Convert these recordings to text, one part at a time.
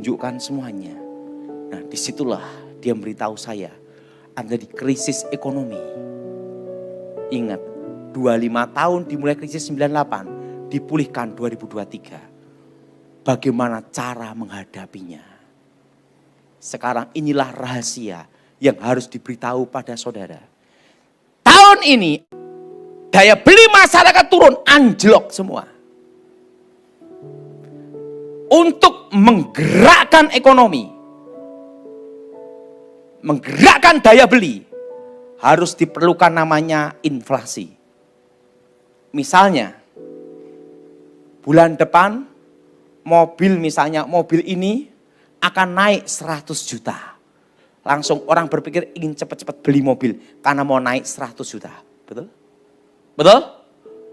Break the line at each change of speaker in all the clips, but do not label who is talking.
tunjukkan semuanya. Nah, disitulah dia memberitahu saya ada di krisis ekonomi. Ingat, 25 tahun dimulai krisis 98, dipulihkan 2023. Bagaimana cara menghadapinya? Sekarang inilah rahasia yang harus diberitahu pada saudara. Tahun ini daya beli masyarakat turun, anjlok semua. Untuk menggerakkan ekonomi, menggerakkan daya beli, harus diperlukan namanya inflasi. Misalnya, bulan depan mobil misalnya, mobil ini akan naik 100 juta. Langsung orang berpikir ingin cepat-cepat beli mobil karena mau naik 100 juta. Betul? Betul?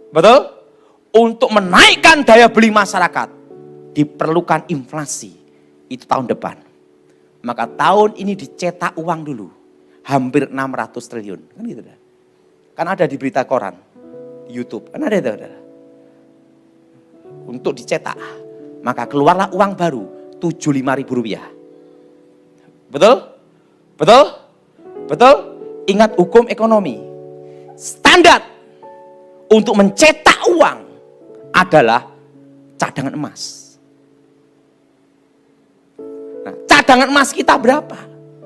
Betul? Untuk menaikkan daya beli masyarakat diperlukan inflasi. Itu tahun depan. Maka tahun ini dicetak uang dulu. Hampir 600 triliun. Kan gitu dah. Kan ada di berita koran. Di YouTube. Kan ada itu. Untuk dicetak. Maka keluarlah uang baru. 75.000 rupiah. Betul? Betul? Betul? Ingat hukum ekonomi. Standar untuk mencetak uang adalah cadangan emas. Nah, cadangan emas kita berapa?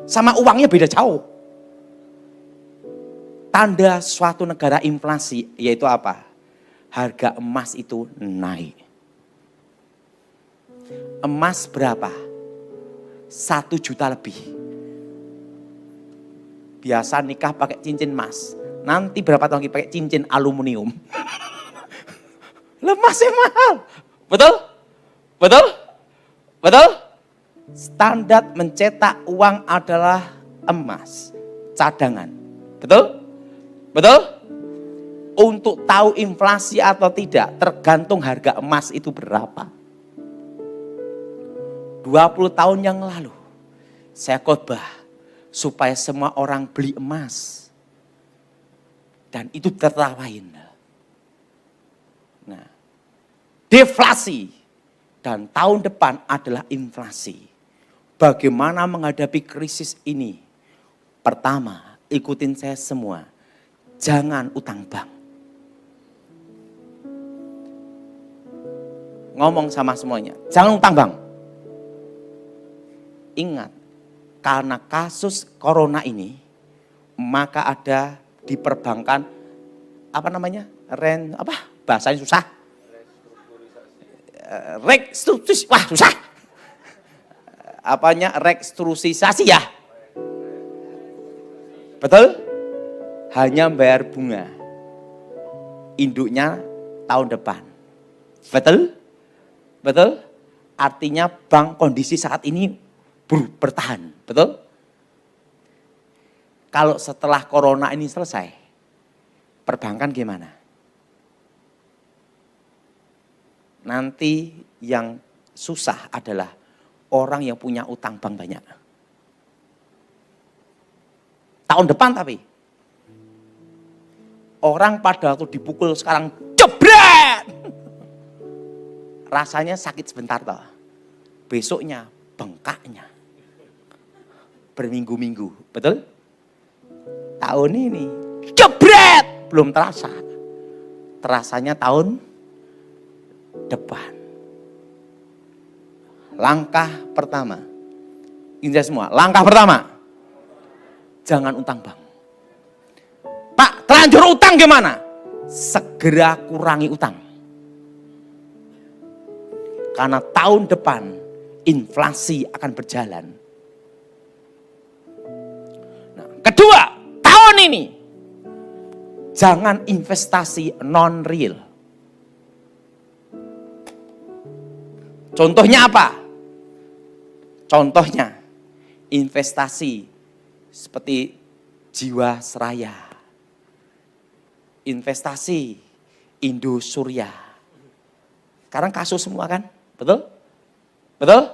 Sama uangnya beda jauh. Tanda suatu negara inflasi yaitu apa? Harga emas itu naik. Emas berapa? 1 juta lebih. Biasa nikah pakai cincin emas. Nanti berapa tahun lagi pakai cincin aluminium. Emasnya mahal. Betul? Betul? Betul? Standar mencetak uang adalah emas. Cadangan. Betul? Betul? Untuk tahu inflasi atau tidak, tergantung harga emas itu berapa. 20 tahun yang lalu, saya khotbah supaya semua orang beli emas. Dan itu tertawain. Nah, deflasi. Dan tahun depan adalah inflasi. Bagaimana menghadapi krisis ini? Pertama, ikutin saya semua. Jangan utang bank. Ngomong sama semuanya, jangan utang bank. Ingat, karena kasus corona ini, maka ada di perbankan, apa namanya? Bahasanya susah. Restrukturisasi, wah susah. Restrukturisasi ya. Betul? Hanya bayar bunga. Induknya tahun depan. Betul? Betul? Artinya bank kondisi saat ini bertahan. Betul? Kalau setelah corona ini selesai, perbankan gimana? Nanti yang susah adalah orang yang punya utang bank banyak. Tahun depan tapi. Orang pada waktu dipukul sekarang jebret. Rasanya sakit sebentar toh. Besoknya bengkaknya. Berminggu-minggu, betul? Tahun ini jebret. Belum terasa. Terasanya tahun depan. Langkah pertama. Ini semua. Langkah pertama. Jangan utang bank. Pak, terlanjur utang gimana? Segera kurangi utang. Karena tahun depan inflasi akan berjalan. Nah, kedua, tahun ini jangan investasi non real. Contohnya apa? Contohnya investasi seperti Jiwasraya, investasi Indosurya. Sekarang kasus semua kan? Betul? Betul?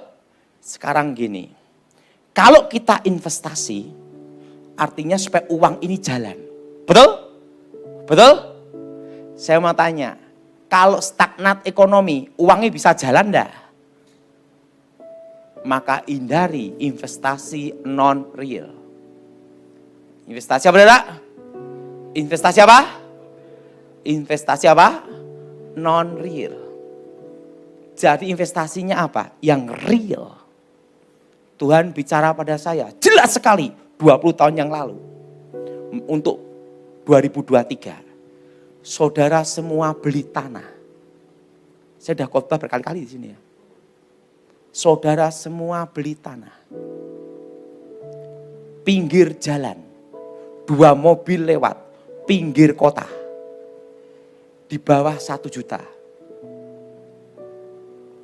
Sekarang gini, kalau kita investasi, artinya supaya uang ini jalan. Betul? Betul? Saya mau tanya, kalau stagnat ekonomi, uangnya bisa jalan enggak? maka hindari investasi non-real. Investasi apa, saudara? Investasi apa? Investasi apa? Non-real. Jadi investasinya apa? Yang real. Tuhan bicara pada saya jelas sekali 20 tahun yang lalu. Untuk 2023. Saudara semua beli tanah. Saya sudah khotbah berkali-kali di sini ya. Saudara semua beli tanah. Pinggir jalan. 2 mobil lewat. Pinggir kota. Di bawah 1 juta.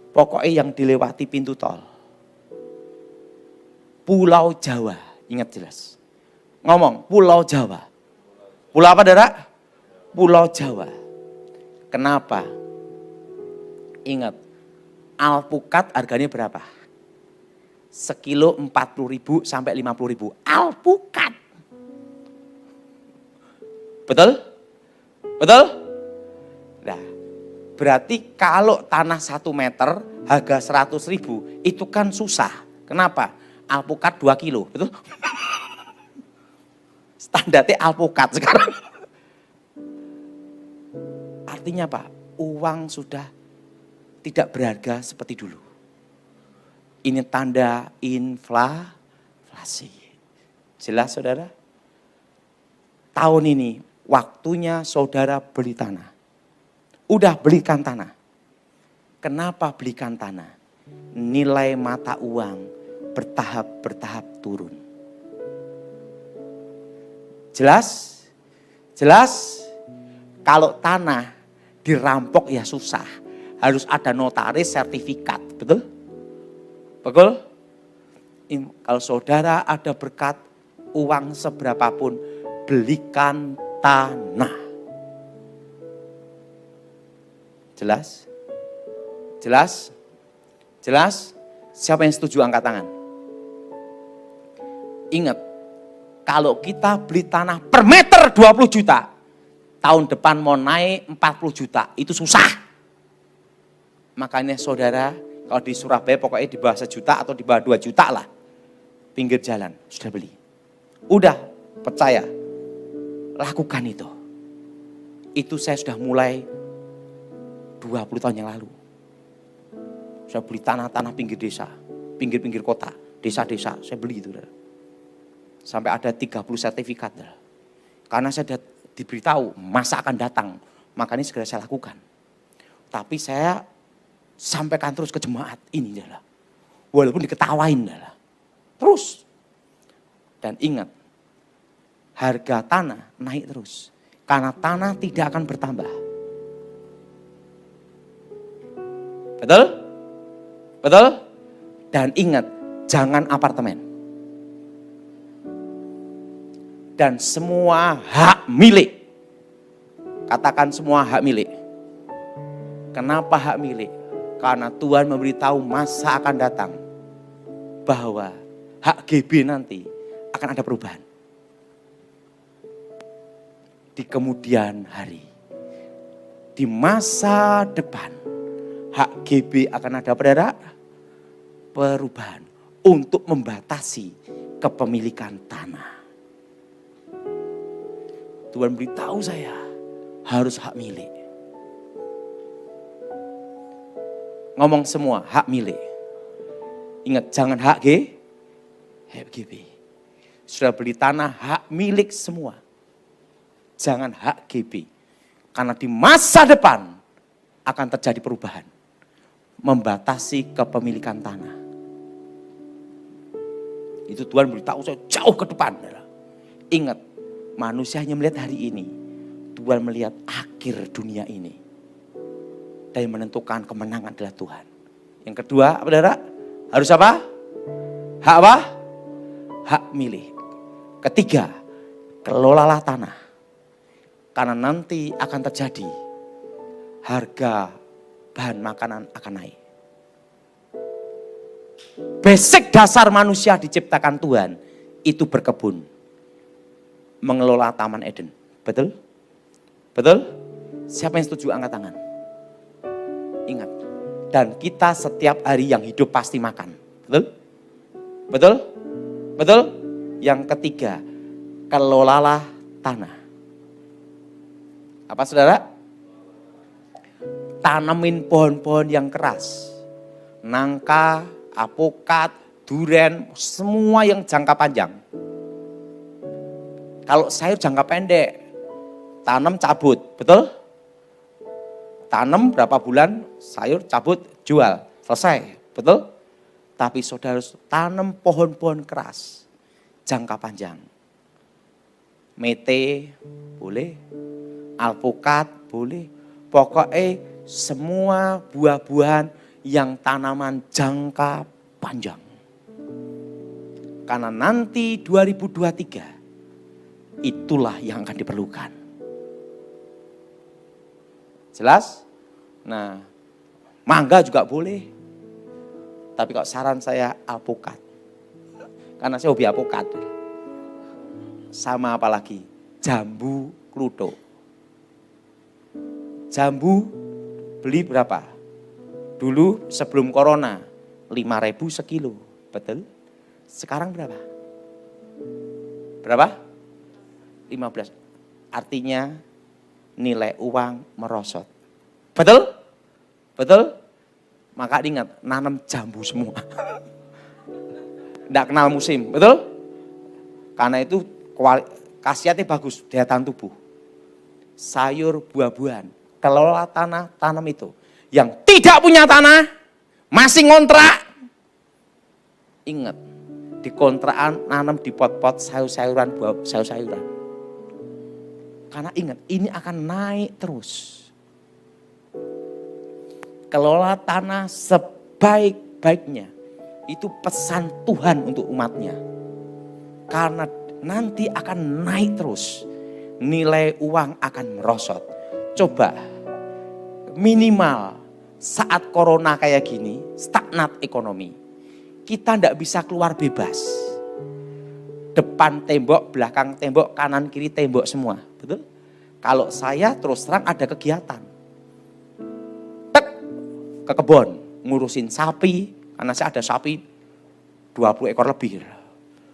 Pokoknya yang dilewati pintu tol. Pulau Jawa. Ingat jelas. Ngomong, Pulau Jawa. Pulau apa, saudara? Pulau Jawa. Kenapa? Ingat, alpukat harganya berapa? Sekilo 40.000 sampai 50.000. Alpukat. Betul? Betul? Nah, berarti kalau tanah 1 meter harga 100.000 itu kan susah. Kenapa? Alpukat 2 kilo, betul? Standarnya alpukat sekarang. Artinya apa? Uang sudah tidak berharga seperti dulu. Ini tanda inflasi. Jelas saudara? Tahun ini waktunya saudara beli tanah. Udah belikan tanah. Kenapa belikan tanah? Nilai mata uang bertahap turun. Jelas? Jelas? Kalau tanah dirampok ya susah. Harus ada notaris sertifikat. Betul? Betul? Kalau saudara ada berkat uang seberapapun, belikan tanah. Jelas? Jelas? Jelas? Siapa yang setuju angkat tangan? Ingat, kalau kita beli tanah per meter 20 juta, tahun depan mau naik 40 juta, itu susah. Makanya saudara, kalau di Surabaya pokoknya di bawah 1 juta atau di bawah 2 juta lah. Pinggir jalan, sudah beli. Udah, percaya. Lakukan itu. Itu saya sudah mulai 20 tahun yang lalu. Saya beli tanah-tanah pinggir desa, pinggir-pinggir kota, desa-desa, saya beli itu. Sampai ada 30 sertifikat. Karena saya diberitahu masa akan datang, makanya segera saya lakukan. Tapi saya sampaikan terus ke jemaat, ini adalah. Walaupun diketawain adalah. Terus. Dan ingat, harga tanah naik terus. Karena tanah tidak akan bertambah. Betul? Betul? Dan ingat, jangan apartemen. Dan semua hak milik. Katakan semua hak milik. Kenapa hak milik? Karena Tuhan memberitahu masa akan datang. Bahwa hak GB nanti akan ada perubahan. Di kemudian hari. Di masa depan. Hak GB akan ada perubahan. Untuk membatasi kepemilikan tanah. Tuhan beritahu saya harus hak milik. Ngomong semua hak milik. Ingat jangan hak GB. Sudah beli tanah hak milik semua. Jangan hak GB. Karena di masa depan akan terjadi perubahan. Membatasi kepemilikan tanah. Itu Tuhan beritahu saya jauh ke depan. Ingat. Manusia hanya melihat hari ini. Tuhan melihat akhir dunia ini. Dan yang menentukan kemenangan adalah Tuhan. Yang kedua, apa saudara? Harus apa? Hak apa? Hak milik. Ketiga, kelolalah tanah. Karena nanti akan terjadi harga bahan makanan akan naik. Basic dasar manusia diciptakan Tuhan itu berkebun. Mengelola Taman Eden. Betul? Betul? Siapa yang setuju angkat tangan? Ingat. Dan kita setiap hari yang hidup pasti makan. Betul? Betul? Betul? Yang ketiga, kelolalah tanah. Apa saudara? Tanamin pohon-pohon yang keras. Nangka, apokat, duren, semua yang jangka panjang. Kalau sayur jangka pendek, tanam cabut, betul? Tanam berapa bulan, sayur cabut, jual, selesai, betul? Tapi saudara harus tanam pohon-pohon keras, jangka panjang. Mete boleh, alpukat boleh, pokoknya semua buah-buahan yang tanaman jangka panjang. Karena nanti 2023 itulah yang akan diperlukan. Jelas? Nah, mangga juga boleh. Tapi kalau saran saya alpukat. Karena saya hobi alpukat. Sama apalagi? Jambu kluthuk. Jambu beli berapa? Dulu sebelum corona 5.000 sekilo. Betul? Sekarang berapa? Berapa? 15. Artinya nilai uang merosot. Betul? Betul? Maka ingat, nanam jambu semua. Tidak kenal musim, betul? Karena itu khasiatnya bagus, daya tahan tubuh. Sayur, buah-buahan, kelola tanah, tanam itu. Yang tidak punya tanah, masih ngontrak. Ingat, di kontrakan nanam di pot-pot sayur-sayuran, buah sayur-sayuran. Karena ingat, ini akan naik terus. Kelola tanah sebaik-baiknya. Itu pesan Tuhan untuk umatnya. Karena nanti akan naik terus. Nilai uang akan merosot. Coba, minimal saat corona kayak gini, stagnat ekonomi. Kita tidak bisa keluar bebas. Depan tembok, belakang tembok, kanan kiri tembok semua. Betul? Kalau saya terus terang ada kegiatan. Tek ke kebun, ngurusin sapi. Karena saya ada sapi 20 ekor lebih.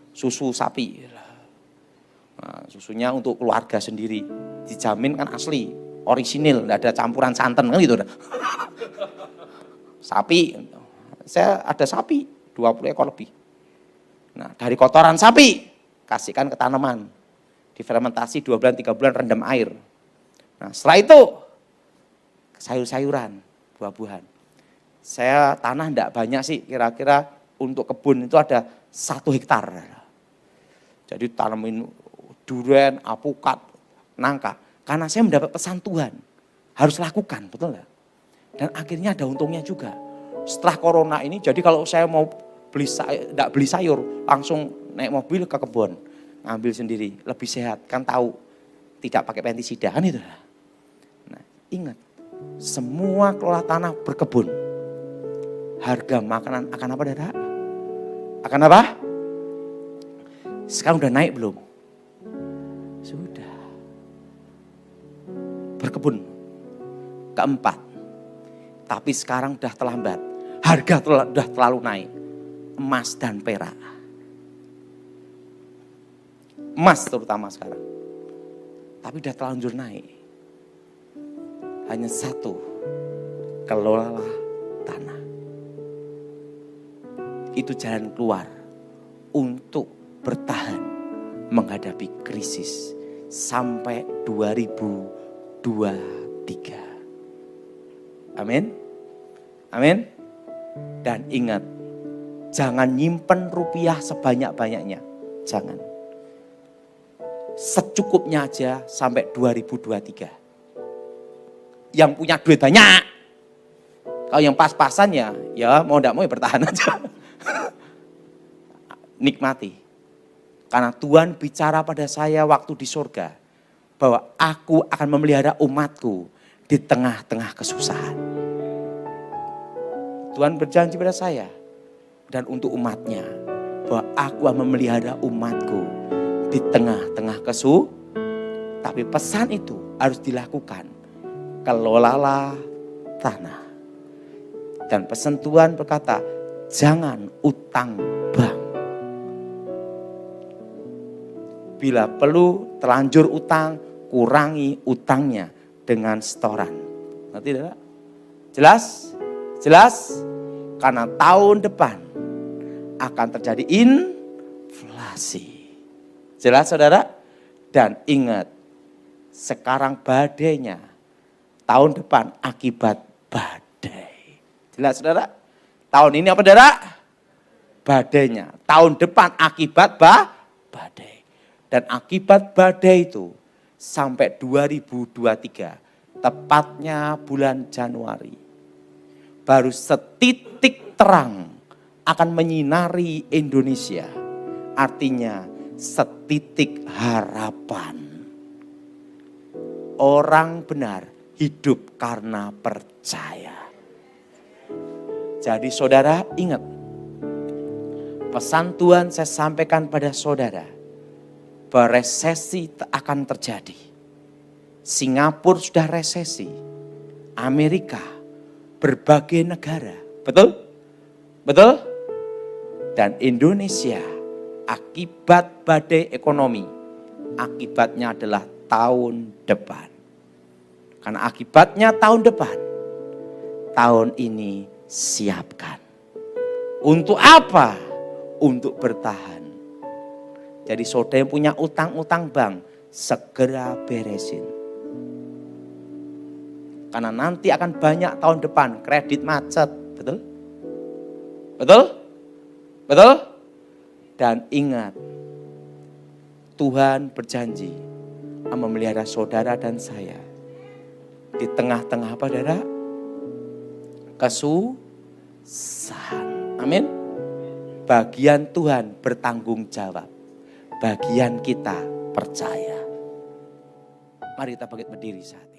Susu sapi. Nah, susunya untuk keluarga sendiri. Dijamin kan asli, orisinil, tidak ada campuran santan kan gitu. Sapi, saya ada sapi 20 ekor lebih. Nah, dari kotoran sapi, kasihkan ke tanaman. Difermentasi 2 bulan, 3 bulan, rendam air. Nah, setelah itu, sayur-sayuran, buah-buahan. Saya tanah enggak banyak sih, kira-kira untuk kebun itu ada 1 hektar. Jadi tanamin durian, apukat, nangka. Karena saya mendapat pesan Tuhan, harus lakukan, betul enggak? Dan akhirnya ada untungnya juga. Setelah corona ini, jadi kalau saya mau enggak beli sayur, langsung naik mobil ke kebun, ngambil sendiri, lebih sehat, kan tahu tidak pakai pestisida kan itu. Nah, ingat, semua kelola tanah berkebun. Harga makanan akan apa, Dada? Akan apa? Sekarang udah naik belum? Sudah. Berkebun. Keempat. Tapi sekarang udah terlambat. Harga udah terlalu naik. Emas dan perak. Emas terutama sekarang. Tapi udah terlanjur naik. Hanya satu. Kelolalah tanah. Itu jalan keluar untuk bertahan menghadapi krisis sampai 2023. Amin. Amin. Dan ingat, jangan nyimpen rupiah sebanyak-banyaknya. Jangan. Secukupnya aja sampai 2023. Yang punya duit banyak. Kalau yang pas-pasan ya mau enggak mau ya bertahan aja. Nikmati. Karena Tuhan bicara pada saya waktu di surga. Bahwa aku akan memelihara umatku di tengah-tengah kesusahan. Tuhan berjanji pada saya. Dan untuk umatnya. Bahwa aku akan memelihara umatku di tengah-tengah tapi pesan itu harus dilakukan. Kelolalah tanah. Dan pesan Tuhan berkata, jangan utang bank. Bila perlu terlanjur utang, kurangi utangnya dengan setoran. Ngerti tidak? Jelas? Jelas? Karena tahun depan akan terjadi inflasi. Jelas saudara? Dan ingat, sekarang badainya, tahun depan akibat badai. Jelas saudara? Tahun ini apa saudara? Badainya. Tahun depan akibat badai. Dan akibat badai itu sampai 2023, tepatnya bulan Januari, baru setitik terang akan menyinari Indonesia. Artinya setitik harapan. Orang benar hidup karena percaya. Jadi saudara ingat, pesan Tuhan saya sampaikan pada saudara, bahwa resesi akan terjadi. Singapura sudah resesi, Amerika, berbagai negara, betul? Betul? Dan Indonesia akibat badai ekonomi, akibatnya adalah tahun depan. Karena akibatnya tahun depan, tahun ini siapkan. Untuk apa? Untuk bertahan. Jadi saudara yang punya utang-utang bank, segera beresin. Karena nanti akan banyak tahun depan kredit macet, betul? Betul? Betul? Dan ingat, Tuhan berjanji memelihara saudara dan saya. Di tengah-tengah apa saudara? Kesusahan. Amin. Bagian Tuhan bertanggung jawab. Bagian kita percaya. Mari kita bangkit berdiri saat ini.